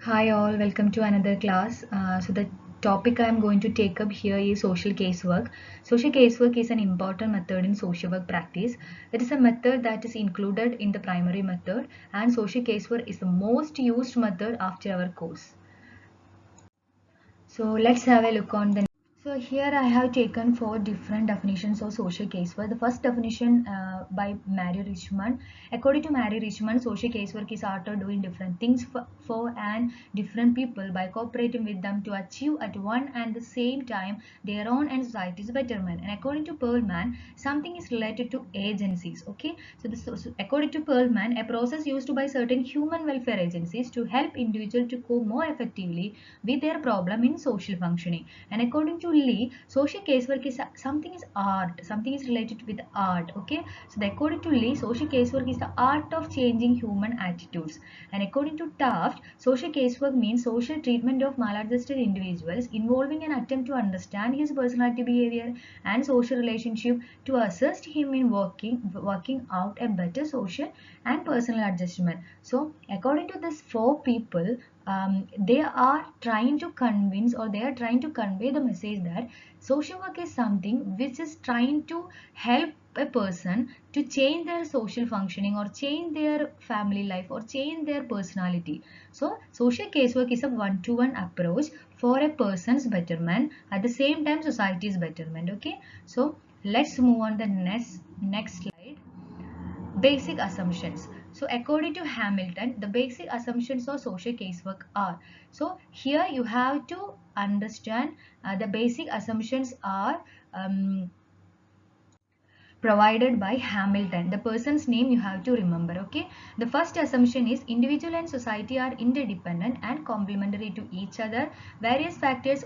Hi all, welcome to another class. So the topic I am going to take up here is social casework. Social casework is an important method in social work practice. It is a method that is included in the primary method, and social casework is the most used method after our course. So let's have a look on the. So here I have taken four different definitions of social casework. The first definition by Mary Richmond. According to Mary Richmond, social casework is art of doing different things for and different people by cooperating with them to achieve at one and the same time their own and society's betterment. And according to Perlman, something is related to agencies. Okay, so according to Perlman, a process used by certain human welfare agencies to help individuals to cope more effectively with their problem in social functioning. And according to Lee, social casework is something is art, something is related with art. Okay, so according to Lee, social casework is the art of changing human attitudes. And according to Taft, social casework means social treatment of maladjusted individuals involving an attempt to understand his personality, behavior, and social relationship to assist him in working out a better social and personal adjustment. So according to these four people, they are trying to convince, or they are trying to convey the message that social work is something which is trying to help a person to change their social functioning or change their family life or change their personality. So social casework is a one-to-one approach for a person's betterment, at the same time society's betterment. Okay, so let's move on the next slide. Basic assumptions. So according to Hamilton, the basic assumptions of social casework are, so here you have to understand the basic assumptions are provided by Hamilton. The person's name you have to remember. Okay, the first assumption is individual and society are interdependent and complementary to each other. Various factors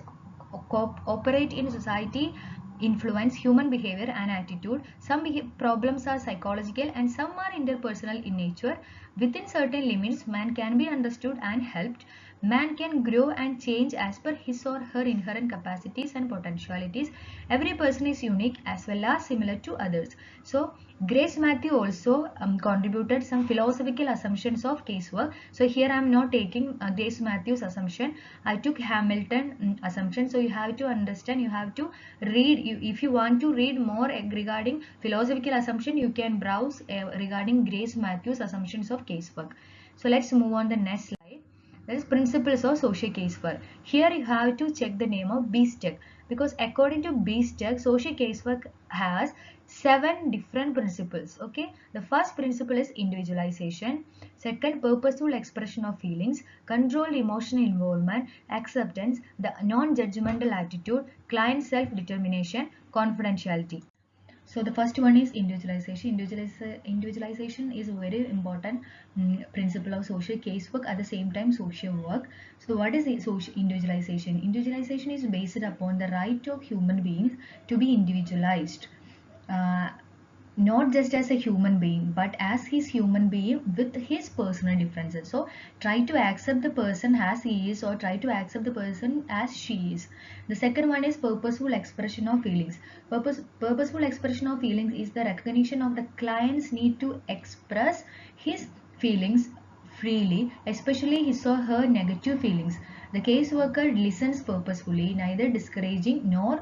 operate in society influence human behavior and attitude. Some problems are psychological and some are interpersonal in nature. Within certain limits, man can be understood and helped. Man can grow and change as per his or her inherent capacities and potentialities. Every person is unique as well as similar to others. So Grace Matthew also contributed some philosophical assumptions of casework. So here I am not taking Grace Matthew's assumption. I took Hamilton assumption. So you have to understand, you have to read. If you want to read more regarding philosophical assumption, you can browse regarding Grace Matthew's assumptions of casework. So let's move on the next slide. That is principles of social casework. Here you have to check the name of BSW, because according to BSW, social casework has 7 different principles. Okay, the first principle is individualization. Second, purposeful expression of feelings, controlled emotional involvement, acceptance, the non-judgmental attitude, client self-determination, confidentiality. So the first one is individualization. Individualization is a very important principle of social casework, at the same time social work. So what is social individualization? Individualization is based upon the right of human beings to be individualized. Uh, Not just as a human being but as his human being with his personal differences. So try to accept the person as he is, or try to accept the person as she is. The second one is purposeful expression of feelings. Purposeful expression of feelings is the recognition of the client's need to express his feelings freely, especially his or her negative feelings. The caseworker listens purposefully, neither discouraging nor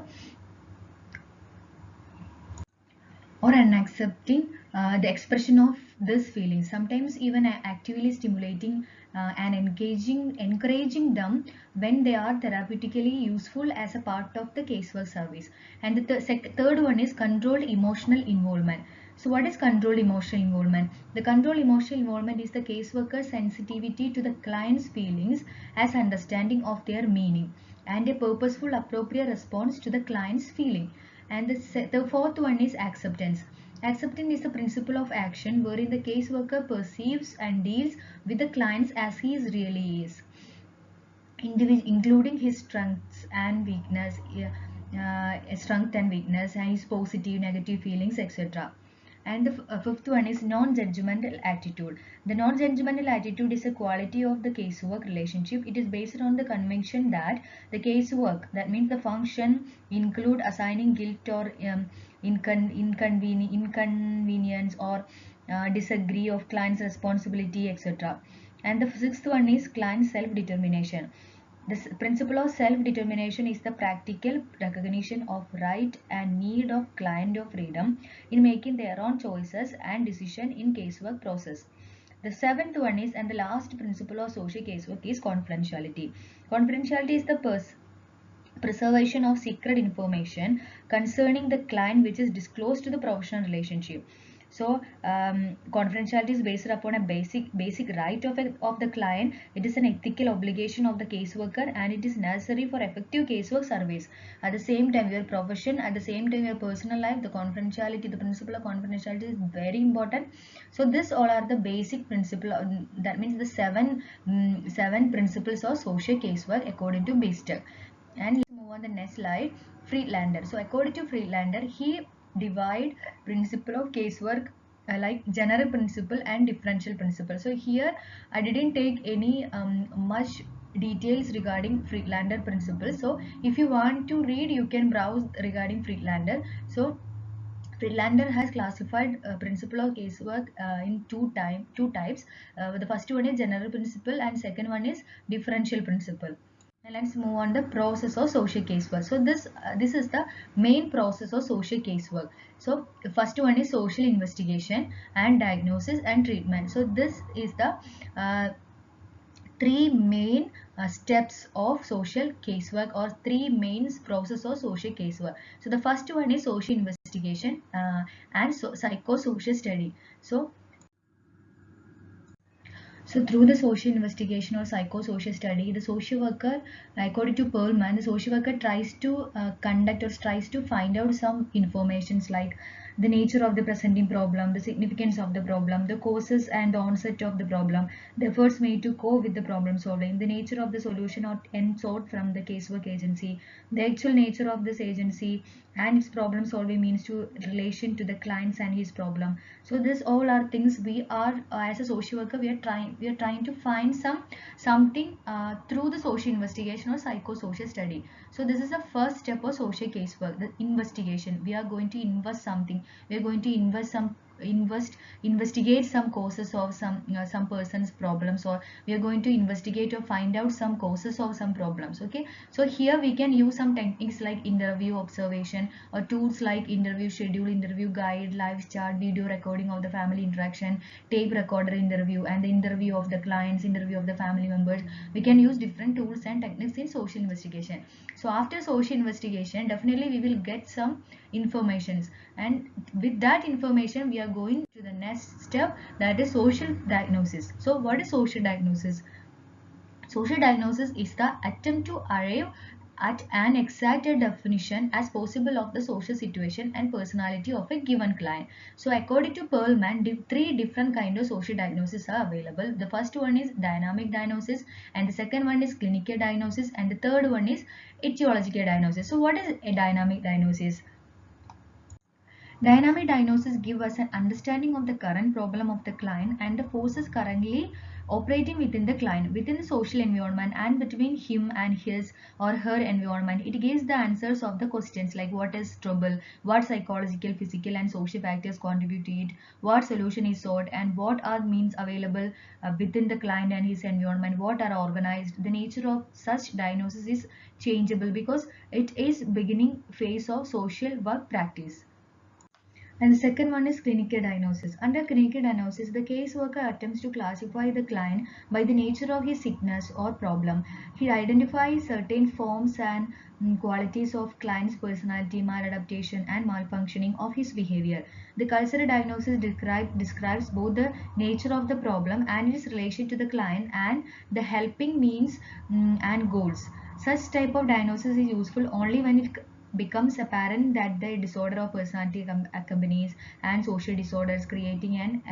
or unaccepting the expression of this feeling, sometimes even actively stimulating and encouraging them when they are therapeutically useful as a part of the casework service. And the third one is controlled emotional involvement. So what is controlled emotional involvement? The controlled emotional involvement is the caseworker's sensitivity to the client's feelings as understanding of their meaning, and a purposeful appropriate response to the client's feeling. And the fourth one is acceptance. Acceptance is the principle of action wherein the caseworker perceives and deals with the clients as he really is, including his strength and weakness, and his positive, negative feelings, etc. And the fifth one is non-judgmental attitude. The non-judgmental attitude is a quality of the casework relationship. It is based on the conviction that the casework, that means the function, include assigning guilt or inconvenience or disagree of client's responsibility, etc. And the sixth one is client self-determination. This principle of self-determination is the practical recognition of right and need of client of freedom in making their own choices and decision in casework process. The seventh one is, and the last principle of social casework is confidentiality. Confidentiality is the preservation of secret information concerning the client which is disclosed to the professional relationship. So confidentiality is based upon a basic right of the client. It is an ethical obligation of the caseworker, and it is necessary for effective casework service. At the same time, your profession, at the same time your personal life, the confidentiality, the principle of confidentiality is very important. So this all are the basic principle. That means the seven principles of social casework according to BSW. And let's move on the next slide. Friedlander. So according to Friedlander, he divide principle of casework like general principle and differential principle. So here I didn't take any much details regarding Friedlander principle. So if you want to read, you can browse regarding Friedlander. So Friedlander has classified principle of casework in two types. The first one is general principle and second one is differential principle. Now let's move on the process of social casework. So this is the main process of social casework. So the first one is social investigation and diagnosis and treatment. So this is the three main steps of social casework, or three main process of social casework. So the first one is social investigation and psychosocial study. So through the social investigation or psychosocial study, the social worker, according to Perlman, the social worker tries to conduct or tries to find out some informations like the nature of the presenting problem, the significance of the problem, the causes and the onset of the problem, the efforts made to cope with the problem solving, the nature of the solution or end sought from the casework agency, the actual nature of this agency, and its problem solving means to relation to the clients and his problem. So this all are things we are as a social worker we are trying to find something through the social investigation or psychosocial study. So this is the first step of social casework, the investigation. We are going to invest something, we are going to investigate some causes of some person's problems, or we are going to investigate or find out some causes of some problems. Okay, so here we can use some techniques like interview observation, or tools like interview schedule, interview guide, live chat, video recording of the family interaction, tape recorder interview, and the interview of the clients, interview of the family members. We can use different tools and techniques in social investigation. So after social investigation, definitely we will get some informations, and with that information we are going to the next step, that is social diagnosis. So what is social diagnosis? Social diagnosis is the attempt to arrive at an exact definition as possible of the social situation and personality of a given client. So according to Perlman, three different kind of social diagnosis are available. The first one is dynamic diagnosis, and the second one is clinical diagnosis, and the third one is etiological diagnosis. So what is a dynamic diagnosis? Dynamic diagnosis gives us an understanding of the current problem of the client and the forces currently operating within the client, within the social environment, and between him and his or her environment. It gives the answers of the questions like what is trouble, what psychological, physical, and social factors contribute to it, what solution is sought, and what are means available within the client and his environment, what are organized. The nature of such diagnosis is changeable because it is beginning phase of social work practice. And the second one is clinical diagnosis. Under clinical diagnosis, the caseworker attempts to classify the client by the nature of his sickness or problem. He identifies certain forms and qualities of client's personality, maladaptation, and malfunctioning of his behavior. The cultural diagnosis describes both the nature of the problem and its relation to the client and the helping means and goals. Such type of diagnosis is useful only when it becomes apparent that the disorder of personality accompanies and social disorders, creating and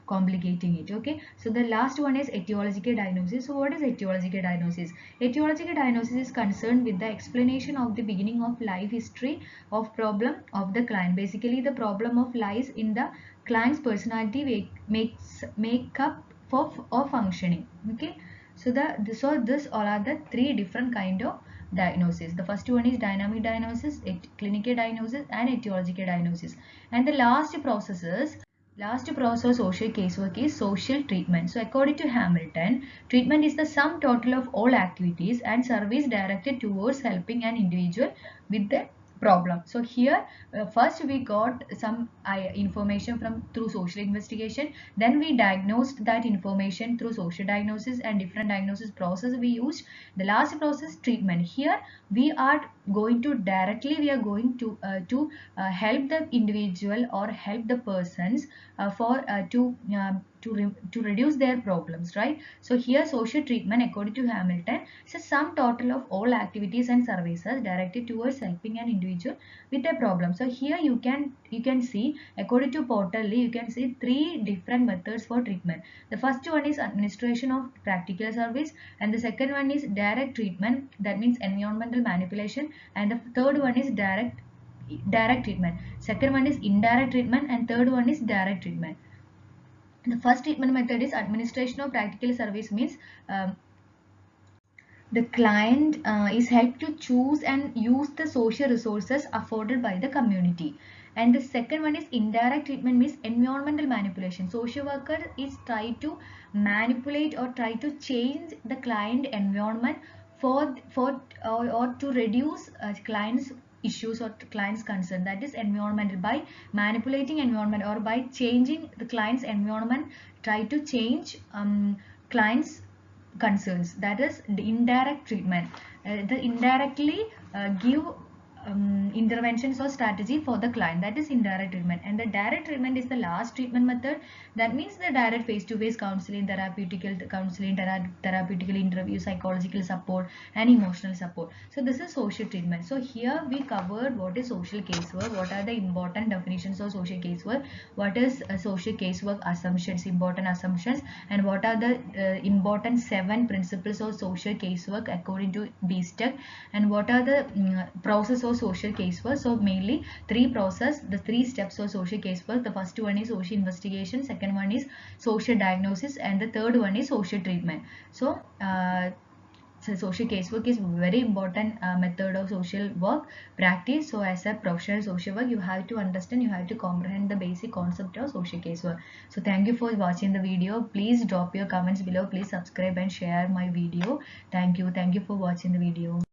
complicating it. Okay, so the last one is etiological diagnosis. So what is etiological diagnosis? Etiological diagnosis is concerned with the explanation of the beginning of life history of problem of the client. Basically the problem of lies in the client's personality make up for or functioning. Okay, so this all are the three different kind of diagnosis. The first one is dynamic diagnosis, clinical diagnosis, and etiological diagnosis. And the last processes Last process of social casework is social treatment. So according to Hamilton, treatment is the sum total of all activities and service directed towards helping an individual with the problem. So here first we got some information from through social investigation, then we diagnosed that information through social diagnosis and different diagnosis process we used. The last process, treatment. Here we are going to directly we are going to help the individual or help the persons for to reduce their problems, right? So here social treatment according to Hamilton is a sum total of all activities and services directed towards helping an individual with a problem. So here you can see according to Porterly, you can see three different methods for treatment. The first one is administration of practical service, and the second one is direct treatment, that means environmental manipulation, and the third one is direct treatment. Second one is indirect treatment, and third one is direct treatment. The first treatment method is administration of practical service, means the client is helped to choose and use the social resources afforded by the community. And the second one is indirect treatment, means environmental manipulation. Social worker is try to manipulate or try to change the client environment or to reduce clients issues or client's concern, that is environmental. By manipulating environment or by changing the client's environment, try to change client's concerns, that is the indirect treatment. The indirectly give interventions or strategy for the client, that is indirect treatment. And the direct treatment is the last treatment method, that means the direct face-to-face counseling, therapeutical counseling, therapeutical interview, psychological support and emotional support. So this is social treatment. So here we covered what is social casework, what are the important definitions of social casework, what is social casework assumptions, important assumptions, and what are the important 7 principles of social casework according to BSW, and what are the process of social casework. So mainly the 3 steps of social casework. The first one is social investigation, second one is social diagnosis, and the third one is social treatment. So social casework is very important method of social work practice. So as a professional social work, you have to understand, you have to comprehend the basic concept of social casework. So thank you for watching the video. Please drop your comments below, please subscribe and share my video. Thank you for watching the video.